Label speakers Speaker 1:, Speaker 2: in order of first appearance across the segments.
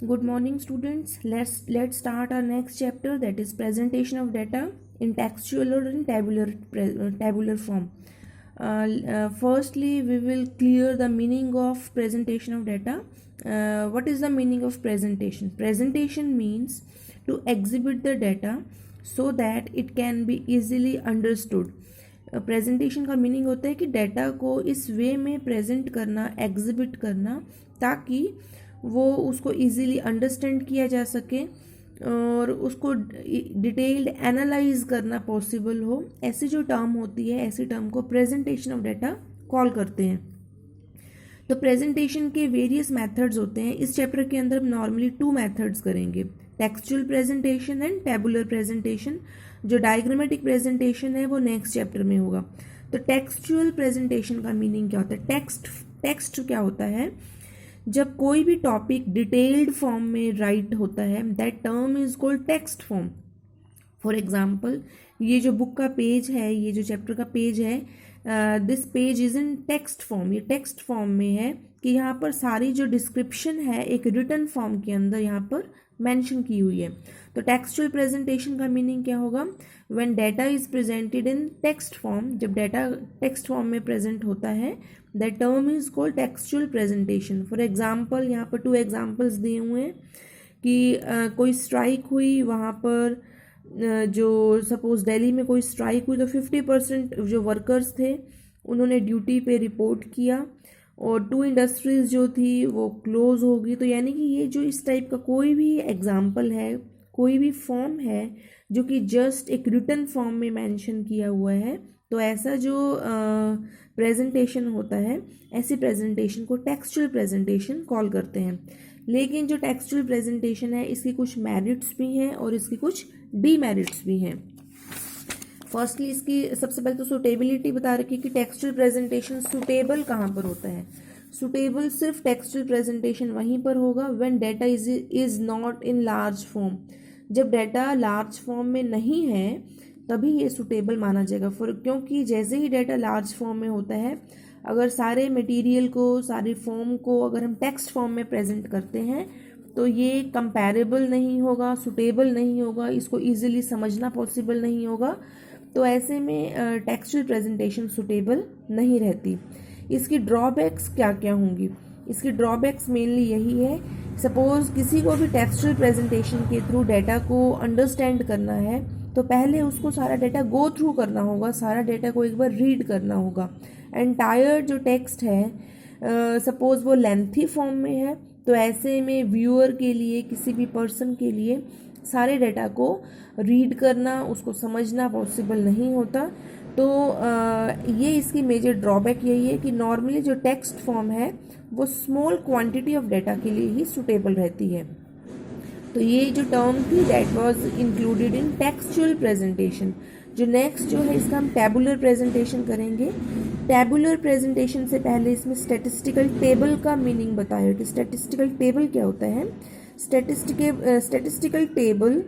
Speaker 1: Good morning, students. Let's start our next chapter, that is presentation of data in textual or in tabular form. Firstly, we will clear the meaning of presentation of data. What is the meaning of presentation? Presentation means to exhibit the data so that it can be easily understood. Presentation का meaning होता है कि data को इस वे में present करना, exhibit करना, ताकि वो उसको इजीली अंडरस्टैंड किया जा सके और उसको डिटेल्ड एनालाइज करना पॉसिबल हो। ऐसी जो टर्म होती है, ऐसी टर्म को प्रेजेंटेशन ऑफ डाटा कॉल करते हैं। तो प्रेजेंटेशन के वेरियस मेथड्स होते हैं। इस चैप्टर के अंदर हम नॉर्मली 2 मेथड्स करेंगे, textual presentation and tabular presentation. जो डायग्रामेटिक प्रेजेंटेशन है वो नेक्स्ट चैप्टर में होगा। तो टेक्सचुअल प्रेजेंटेशन का मीनिंग क्या होता है? टेक्स्ट क्या होता है? जब कोई भी टॉपिक डिटेल्ड फॉर्म में राइट होता है, that term is called text form. For example, ये जो बुक का पेज है, ये जो चैप्टर का पेज है, this page is in text form. ये टेक्स्ट फॉर्म में है कि यहाँ पर सारी जो डिस्क्रिप्शन है एक रिटन फॉर्म के अंदर यहाँ पर मेंशन की हुई है। तो टेक्सचुअल प्रेजेंटेशन का मीनिंग क्या होगा? When data is presented in text form, जब डाटा टेक्स्ट फॉर्म में प्रेजेंट होता है, that term is called textual presentation. For example, यहाँ पर 2 एग्जाम्पल्स दिए हुए हैं कि कोई स्ट्राइक हुई, वहाँ पर जो सपोज दिल्ली में कोई स्ट्राइक हुई तो 50% जो वर्कर्स थे उन्होंने ड्यूटी पे रिपोर्ट किया और 2 इंडस्ट्रीज़ जो थी वो क्लोज होगी। तो यानी कि ये जो इस टाइप का कोई भी एग्जाम्पल है, कोई भी फॉर्म है जो कि जस्ट एक रिटन फॉर्म में मेंशन किया हुआ है, तो ऐसा जो प्रेजेंटेशन होता है, ऐसी प्रेजेंटेशन को टेक्सचुअल प्रेजेंटेशन कॉल करते हैं। लेकिन जो टेक्सचुअल प्रेजेंटेशन है, इसकी कुछ मेरिट्स भी हैं और इसकी कुछ डीमेरिट्स भी हैं। फर्स्टली इसकी सबसे पहले तो सुटेबिलिटी बता रखी कि टेक्सचुअल प्रेजेंटेशन सुटेबल कहाँ पर होता है। सुटेबल सिर्फ टेक्सचुअल प्रेजेंटेशन वहीं पर होगा when data is not in large form. जब डाटा लार्ज फॉर्म में नहीं है तभी ये सुटेबल माना जाएगा। क्योंकि जैसे ही डाटा लार्ज फॉर्म में होता है, अगर सारे मटेरियल को, सारी फॉर्म को अगर हम टेक्स्ट फॉर्म में प्रेजेंट करते हैं तो ये कंपैरेबल नहीं होगा, सुटेबल नहीं होगा, इसको इजीली समझना पॉसिबल नहीं होगा। तो ऐसे में टेक्सचुअल प्रेजेंटेशन सुटेबल नहीं रहती। इसकी ड्रॉबैक्स क्या क्या होंगी? इसकी ड्रॉबैक्स मेनली यही है, सपोज किसी को भी टेक्सचुअल प्रेजेंटेशन के थ्रू डाटा को अंडरस्टैंड करना है तो पहले उसको सारा डाटा गो थ्रू करना होगा, सारा डाटा को एक बार रीड करना होगा। एंटायर जो टेक्स्ट है, सपोज वो लेंथी फॉर्म में है, तो ऐसे में व्यूअर के लिए, किसी भी पर्सन के लिए सारे डाटा को रीड करना, उसको समझना पॉसिबल नहीं होता। तो ये इसकी मेजर ड्रॉबैक यही है कि नॉर्मली जो टेक्स्ट फॉर्म है वो स्मॉल क्वांटिटी ऑफ डाटा के लिए ही सुटेबल रहती है। तो ये जो टर्म थी that was included in textual presentation. जो नेक्स्ट जो है इसका हम टेबुलर प्रेजेंटेशन करेंगे। टेबुलर प्रेजेंटेशन से पहले इसमें स्टैटिस्टिकल टेबल का मीनिंग बताया कि स्टैटिस्टिकल टेबल क्या होता है। स्टैटिस्टिकल टेबल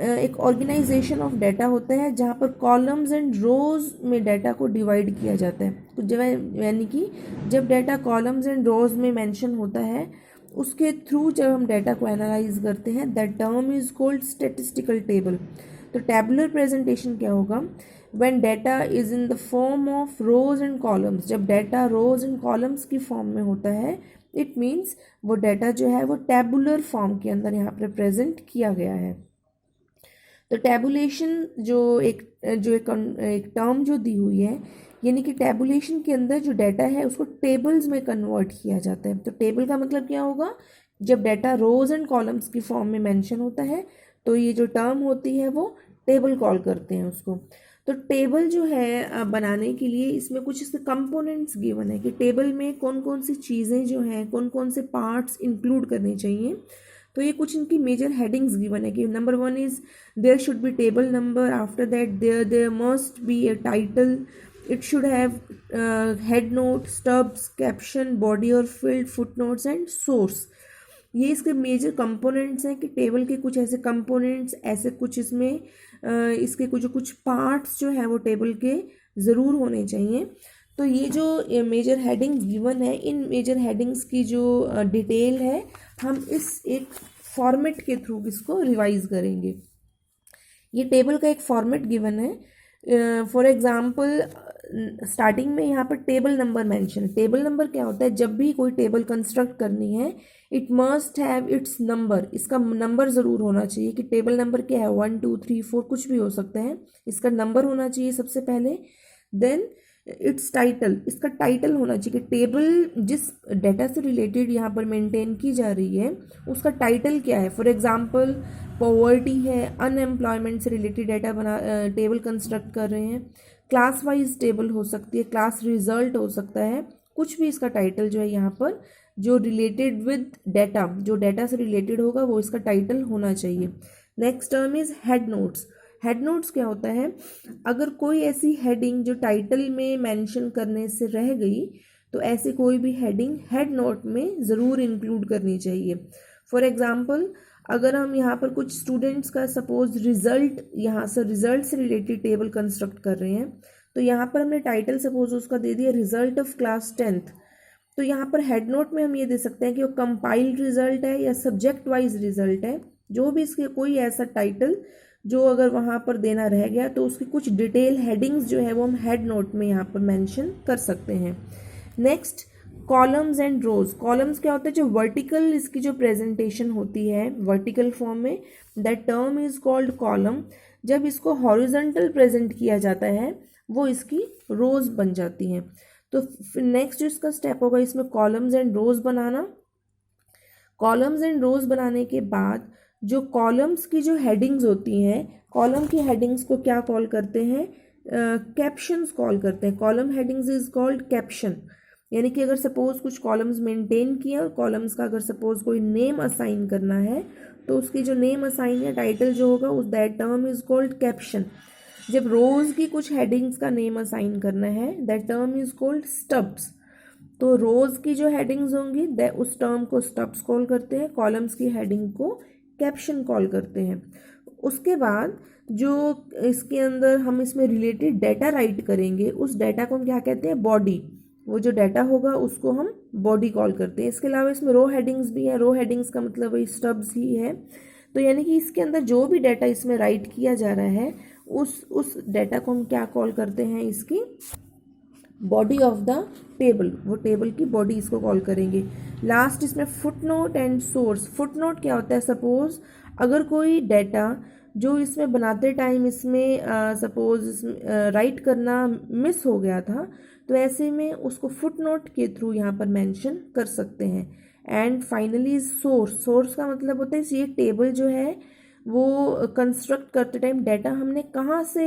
Speaker 1: एक ऑर्गेनाइजेशन ऑफ डाटा होता है जहाँ पर कॉलम्स एंड रोज में डाटा को डिवाइड किया जाता है। तो जब यानी कि जब डाटा कॉलम्स एंड रोज में मेंशन होता है, उसके थ्रू जब हम डाटा को एनालाइज करते हैं, that term is called statistical table. तो टेबुलर प्रेजेंटेशन क्या होगा? When data is in the form of rose and columns. जब डाटा रोज एंड कॉलम्स की फॉर्म में होता है, इट मीन्स वो डाटा जो है वो टेबुलर फॉर्म के अंदर यहाँ पर प्रेजेंट किया गया है। तो टेबुलेशन जो एक टर्म जो दी हुई है, यानी कि टेबुलेशन के अंदर जो डाटा है उसको टेबल्स में कन्वर्ट किया जाता है। तो टेबल का मतलब क्या होगा? जब डाटा रोज एंड कॉलम्स की फॉर्म में मेंशन होता है तो ये जो टर्म होती है वो टेबल कॉल करते हैं उसको। तो टेबल जो है बनाने के लिए इसमें कुछ इसके कंपोनेंट्स गिवन है कि टेबल में कौन कौन सी चीज़ें जो हैं, कौन कौन से पार्ट्स इंक्लूड करने चाहिए। तो ये कुछ इनकी मेजर हेडिंग्स गिवन है कि number 1 is there should be table number, after that there must be a title, it should have head note, stubs, caption, body और field, foot notes and source. ये इसके मेजर कंपोनेंट्स हैं कि table के कुछ ऐसे कंपोनेंट्स, ऐसे कुछ इसमें इसके कुछ पार्ट्स जो है वो टेबल के ज़रूर होने चाहिए। तो ये जो मेजर हेडिंग्स गिवन है, इन मेजर हेडिंग्स की जो डिटेल है हम इस एक फॉर्मेट के थ्रू इसको रिवाइज करेंगे। ये टेबल का एक फॉर्मेट गिवन है। फॉर एग्जांपल स्टार्टिंग में यहाँ पर table number mention. Table number क्या होता है, जब भी कोई टेबल कंस्ट्रक्ट करनी है it must have it's number, इसका नंबर ज़रूर होना चाहिए कि टेबल नंबर क्या है, 1 2 3 4 कुछ भी हो सकते हैं, इसका नंबर होना चाहिए सबसे पहले। देन इट्स टाइटल, इसका टाइटल होना चाहिए कि टेबल जिस डाटा से रिलेटेड यहाँ पर मेंटेन की जा रही है उसका टाइटल क्या है। फॉर एग्जांपल पॉवर्टी है, अनएम्प्लॉयमेंट से रिलेटेड डाटा बना टेबल कंस्ट्रक्ट कर रहे हैं। क्लास वाइज टेबल हो सकती है, क्लास रिजल्ट हो सकता है, कुछ भी इसका टाइटल जो है यहाँ पर जो रिलेटेड विद डाटा, जो डाटा से रिलेटेड होगा वो इसका टाइटल होना चाहिए। Next term is head notes. Head notes क्या होता है, अगर कोई ऐसी हेडिंग जो टाइटल में मेंशन करने से रह गई तो ऐसे कोई भी हेडिंग हेड नोट में ज़रूर इंक्लूड करनी चाहिए। फॉर एग्जांपल अगर हम यहाँ पर कुछ स्टूडेंट्स का सपोज रिजल्ट, यहाँ से रिजल्ट से रिलेटेड टेबल कंस्ट्रक्ट कर रहे हैं, तो यहाँ पर हमने टाइटल सपोज उसका दे दिया रिजल्ट ऑफ क्लास 10th, तो यहाँ पर हेड नोट में हम ये दे सकते हैं कि वो कंपाइल्ड रिजल्ट है या सब्जेक्ट वाइज रिजल्ट है, जो भी इसके कोई ऐसा टाइटल जो अगर वहाँ पर देना रह गया तो उसकी कुछ डिटेल हेडिंग्स जो है वो हम हेड नोट में यहाँ पर मेंशन कर सकते हैं। Next columns and rows. Columns क्या होता है, जो वर्टिकल इसकी जो प्रेजेंटेशन होती है वर्टिकल फॉर्म में, that term is called column. जब इसको हॉरिजॉन्टल प्रेजेंट किया जाता है वो इसकी रोज बन जाती हैं। तो नेक्स्ट जो इसका स्टेप होगा इसमें कॉलम्स एंड रोज बनाना। कॉलम्स एंड रोज बनाने के बाद जो कॉलम्स की जो हेडिंग्स होती हैं, कॉलम की हेडिंग्स को क्या कॉल करते हैं, कैप्शंस कॉल करते हैं। Column headings is called caption. यानी कि अगर सपोज कुछ कॉलम्स मेंटेन किए और कॉलम्स का अगर सपोज कोई नेम असाइन करना है तो उसकी जो नेम असाइन या टाइटल जो होगा उस that term is called caption. जब रोज की कुछ हेडिंग्स का नेम असाइन करना है that term is called stubs. तो रोज की जो हेडिंग्स होंगी उस टर्म को स्टब्स कॉल करते हैं, कॉलम्स की हेडिंग को कैप्शन कॉल करते हैं। उसके बाद जो इसके अंदर हम इसमें रिलेटेड डाटा राइट करेंगे उस डाटा को हम क्या कहते हैं, बॉडी। वो जो डाटा होगा उसको हम बॉडी कॉल करते हैं। इसके अलावा इसमें रो हेडिंग्स भी है, रो हेडिंग्स का मतलब वही स्टब्स ही है। तो यानी कि इसके अंदर जो भी डाटा इसमें राइट किया जा रहा है उस डाटा को हम क्या कॉल करते हैं, इसकी बॉडी ऑफ द टेबल, वो टेबल की बॉडी इसको कॉल करेंगे। लास्ट इसमें foot note and source. Foot note क्या होता है, सपोज अगर कोई डाटा जो इसमें बनाते टाइम इसमें सपोज राइट करना मिस हो गया था तो ऐसे में उसको फुट नोट के थ्रू यहाँ पर मेंशन कर सकते हैं। And finally source. सोर्स का मतलब होता है ये टेबल जो है वो कंस्ट्रक्ट करते टाइम डाटा हमने कहाँ से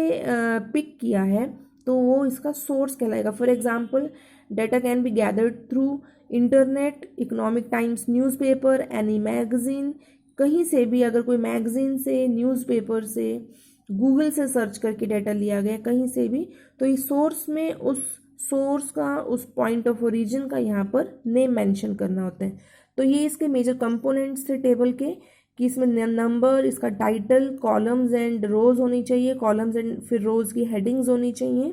Speaker 1: पिक किया है तो वो इसका सोर्स कहलाएगा। For example data can be gathered through internet, economic times newspaper, any magazine, कहीं से भी अगर कोई मैगजीन से, न्यूज़पेपर से, गूगल से सर्च करके डाटा लिया गया कहीं से भी, तो इस सोर्स में उस सोर्स का, उस पॉइंट ऑफ ओरिजिन का यहाँ पर नेम मेंशन करना होता है। तो ये इसके मेजर कंपोनेंट्स थे टेबल के कि इसमें नंबर, इसका टाइटल, कॉलम्स एंड रोज होनी चाहिए, कॉलम्स एंड फिर रोज की हेडिंग्स होनी चाहिए।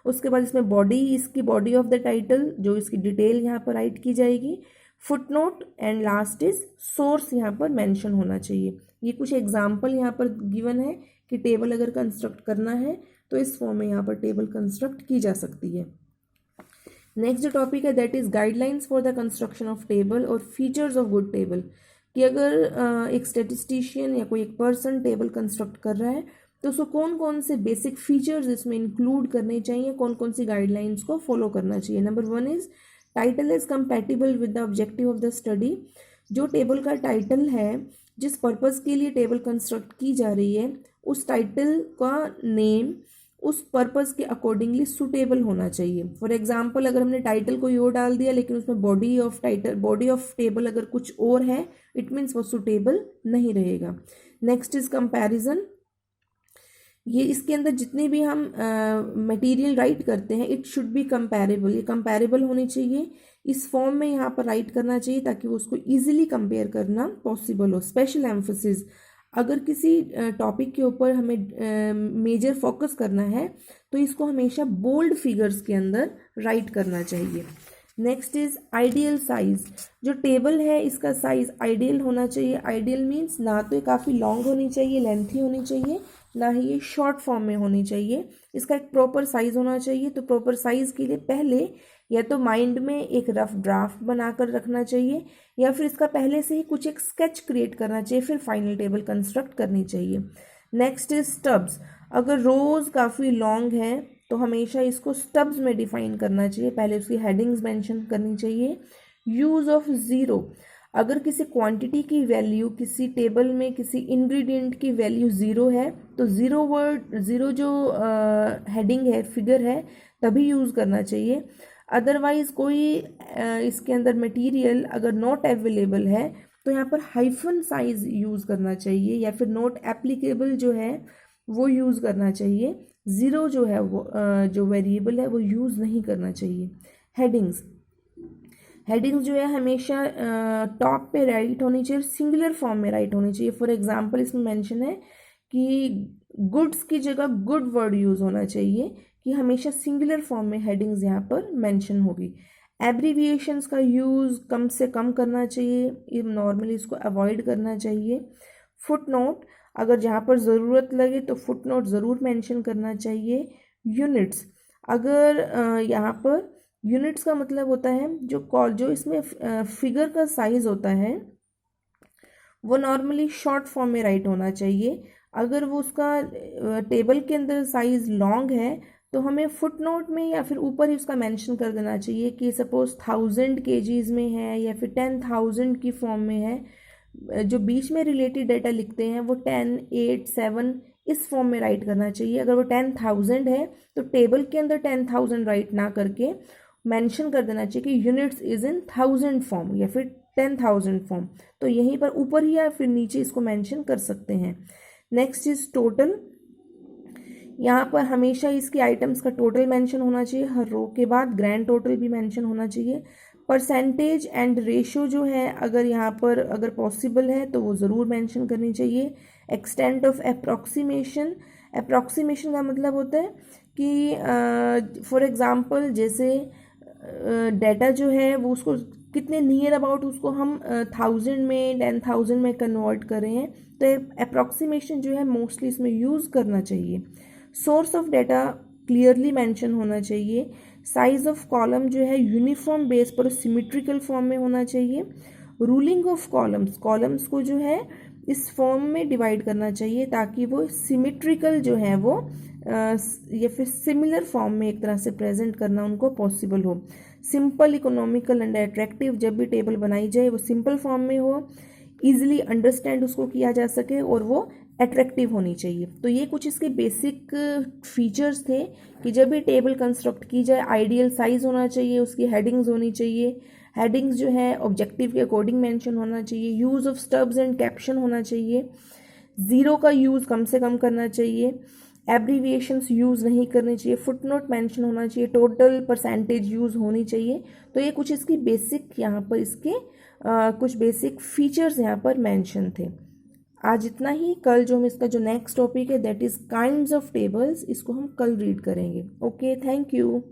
Speaker 1: उसके बाद इसमें बॉडी, इसकी बॉडी ऑफ द टाइटल जो इसकी डिटेल यहाँ पर राइट की जाएगी, footnote and last is source यहाँ पर मेंशन होना चाहिए। ये कुछ एग्जाम्पल यहाँ पर गिवन है कि टेबल अगर कंस्ट्रक्ट करना है तो इस फॉर्म में यहाँ पर टेबल कंस्ट्रक्ट की जा सकती है। नेक्स्ट जो टॉपिक है that is guidelines for the construction of table और फीचर्स ऑफ गुड टेबल। कि अगर एक स्टेटिस्टिशियन या कोई एक पर्सन टेबल कंस्ट्रक्ट कर रहा है तो उसको कौन कौन से बेसिक फीचर्स इसमें इंक्लूड करने चाहिए, कौन कौन सी गाइडलाइंस को फॉलो करना चाहिए। Number 1 is title is compatible with the objective of the study. जो टेबल का टाइटल है, जिस पर्पज़ के लिए टेबल कंस्ट्रक्ट की जा रही है, उस टाइटल का नेम उस पर्पज़ के अकॉर्डिंगली सुटेबल होना चाहिए। फॉर एग्जांपल अगर हमने टाइटल कोई और डाल दिया लेकिन उसमें body of title, body of table अगर कुछ और है, इट मीन्स वो सुटेबल नहीं रहेगा। Next is comparison. ये इसके अंदर जितने भी हम मटेरियल राइट करते हैं इट शुड बी कंपैरेबल, ये कंपैरेबल होनी चाहिए। इस फॉर्म में यहाँ पर राइट करना चाहिए ताकि उसको ईजिली कंपेयर करना पॉसिबल हो। स्पेशल एम्फोसिस, अगर किसी टॉपिक के ऊपर हमें मेजर फोकस करना है तो इसको हमेशा बोल्ड फिगर्स के अंदर राइट करना चाहिए। Next is ideal size. जो टेबल है इसका साइज आइडियल होना चाहिए। आइडियल मीन्स ना तो ये काफ़ी लॉन्ग होनी चाहिए, लेंथी होनी चाहिए, ना ही ये शॉर्ट फॉर्म में होनी चाहिए। इसका एक प्रॉपर साइज होना चाहिए। तो प्रॉपर साइज के लिए पहले या तो माइंड में एक रफ ड्राफ्ट बनाकर रखना चाहिए, या फिर इसका पहले से ही कुछ एक स्केच क्रिएट करना चाहिए, फिर फाइनल टेबल कंस्ट्रक्ट करनी चाहिए। Next is stubs. अगर रोज काफ़ी लॉन्ग है तो हमेशा इसको स्टब्स में डिफाइन करना चाहिए, पहले उसकी हेडिंग्स मेंशन करनी चाहिए। Use of zero. अगर किसी क्वांटिटी की वैल्यू किसी टेबल में किसी इंग्रेडिएंट की वैल्यू ज़ीरो है तो ज़ीरो जो हेडिंग है, फिगर है, तभी यूज़ करना चाहिए। अदरवाइज कोई इसके अंदर मटेरियल अगर नॉट अवेलेबल है तो यहाँ पर हाइफन साइज यूज़ करना चाहिए, या फिर नॉट एप्लीकेबल जो है वो यूज़ करना चाहिए। ज़ीरो जो है वो जो वेरिएबल है वो यूज़ नहीं करना चाहिए। हेडिंग्स जो है हमेशा टॉप पे राइट होनी चाहिए, सिंगुलर फॉर्म में राइट होनी चाहिए। फॉर एग्जांपल इसमें मेंशन है कि गुड्स की जगह गुड वर्ड यूज़ होना चाहिए, कि हमेशा सिंगुलर फॉर्म में हेडिंग्स यहाँ पर मेंशन होगी। एब्रीविएशंस का यूज़ कम से कम करना चाहिए, नॉर्मली इसको अवॉइड करना चाहिए। फुट नोट, अगर जहाँ पर ज़रूरत लगे तो फुट नोट ज़रूर मेंशन करना चाहिए। यूनिट्स, अगर यहाँ पर यूनिट्स का मतलब होता है जो इसमें फिगर का साइज़ होता है वो नॉर्मली शॉर्ट फॉर्म में राइट होना चाहिए। अगर वो उसका टेबल के अंदर साइज़ लॉन्ग है तो हमें फुट नोट में या फिर ऊपर ही उसका मेंशन कर देना चाहिए कि सपोज 1000 kgs में है या फिर 10,000 की फॉर्म में है। जो बीच में रिलेटेड डाटा लिखते हैं वो 10, 8, 7 इस फॉर्म में राइट करना चाहिए। अगर वो 10,000 है तो टेबल के अंदर 10,000 राइट ना करके मेंशन कर देना चाहिए कि यूनिट्स इज इन 1000 फॉर्म या फिर 10,000 फॉर्म। तो यहीं पर ऊपर ही या फिर नीचे इसको मेंशन कर सकते हैं। Next is total. यहाँ पर हमेशा इसके आइटम्स का टोटल मेंशन होना चाहिए, हर रो के बाद ग्रैंड टोटल भी मेंशन होना चाहिए। परसेंटेज एंड रेशो जो है अगर यहाँ पर अगर पॉसिबल है तो वो ज़रूर मेंशन करनी चाहिए। एक्सटेंट ऑफ अप्रॉक्सीमेशन का मतलब होता है कि फॉर एग्ज़ाम्पल जैसे डाटा जो है वो उसको कितने नियर अबाउट उसको हम 1000 में 10,000 में कन्वर्ट करें हैं, तो अप्रॉक्सीमेशन जो है मोस्टली इसमें यूज़ करना चाहिए। Source of data clearly mention होना चाहिए। साइज ऑफ कॉलम जो है यूनिफॉर्म बेस पर सिमेट्रिकल फॉर्म में होना चाहिए। रूलिंग ऑफ कॉलम्स को जो है इस फॉर्म में डिवाइड करना चाहिए ताकि वो सिमेट्रिकल जो है वो या फिर सिमिलर फॉर्म में एक तरह से प्रेजेंट करना उनको पॉसिबल हो। सिंपल, इकोनॉमिकल एंड अट्रैक्टिव, जब भी टेबल बनाई जाए वो सिंपल फॉर्म में हो, ईजिली अंडरस्टैंड उसको किया जा सके और वो अट्रैक्टिव होनी चाहिए। तो ये कुछ इसके बेसिक फीचर्स थे कि जब भी टेबल कंस्ट्रक्ट की जाए आइडियल साइज होना चाहिए, उसकी हेडिंग्स होनी चाहिए, हेडिंग्स जो है ऑब्जेक्टिव के अकॉर्डिंग मेंशन होना चाहिए, use of stubs and caption होना चाहिए, ज़ीरो का यूज़ कम से कम करना चाहिए, एब्रीविएशंस यूज़ नहीं करनी चाहिए, फुटनोट मेंशन होना चाहिए, टोटल परसेंटेज यूज़ होनी चाहिए। तो ये कुछ इसकी बेसिक यहाँ पर इसके कुछ बेसिक फीचर्स यहाँ पर मेंशन थे। आज इतना ही। कल जो हम इसका जो नेक्स्ट टॉपिक है that is kinds of tables, इसको हम कल रीड करेंगे। Okay, thank you.